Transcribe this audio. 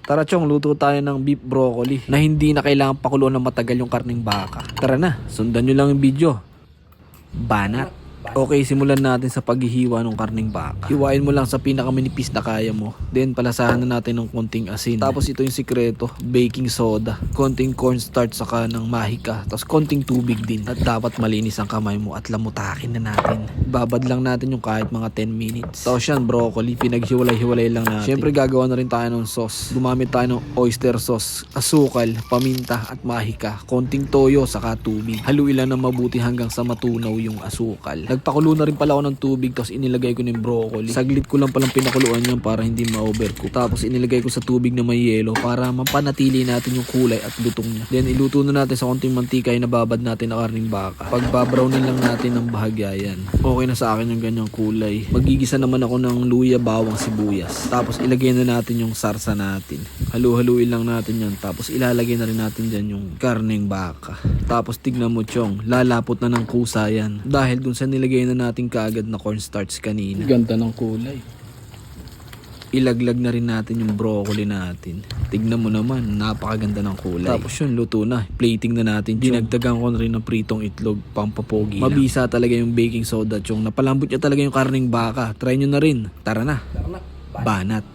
Tara chong, luto tayo ng beef broccoli na hindi na kailangan pakuluan ng matagal yung karning baka. Tara na, sundan nyo lang yung video. Banat. Okay, simulan natin sa paghihiwa ng karning baka. Hiwain mo lang sa pinakamanipis na kaya mo. Then palasahan na natin ng konting asin. Tapos ito yung sikreto, baking soda, konting cornstarch saka ng mahika, tapos konting tubig din. At dapat malinis ang kamay mo at lamutakin na natin. Babad lang natin yung kahit mga 10 minutes. Tapos yan, broccoli, pinaghiwalay-hiwalay lang natin. Syempre gagawa na rin tayo ng sauce. Gumamit tayo ng oyster sauce, asukal, paminta at mahika, konting toyo saka tubig. Haluin lang ng mabuti hanggang sa matunaw yung asukal. Nagpakulo na rin pala ako ng tubig tapos inilagay ko ng broccoli. Saglit ko lang palang pinakuluan yan para hindi ma-overcook. Tapos inilagay ko sa tubig na may yelo para mapanatili natin yung kulay at lutong niya. Then iluto na natin sa konting mantika yung nababad natin na karning baka. Pagbabrownin lang natin ng bahagya yan. Okay na sa akin yung ganyang kulay. Magigisa naman ako ng luya, bawang, sibuyas. Tapos ilagay na natin yung sarsa natin. Halu-haluin lang natin yan. Tapos ilalagay na rin natin dyan yung karning baka. Tapos tignan mo chong, lalapot na ng kusa yan. Dahil dun sa nilagay na natin kaagad na cornstarch kanina. Ganda ng kulay. Ilaglag na rin natin yung broccoli natin. Tignan mo naman, napakaganda ng kulay. Tapos yun, luto na. Plating na natin. Dinagdagan ko na rin ng pritong itlog, pampapogi lang. Mabisa talaga yung baking soda, chong. Napalambot niya talaga yung karning baka. Try nyo na rin. Tara na. Banat.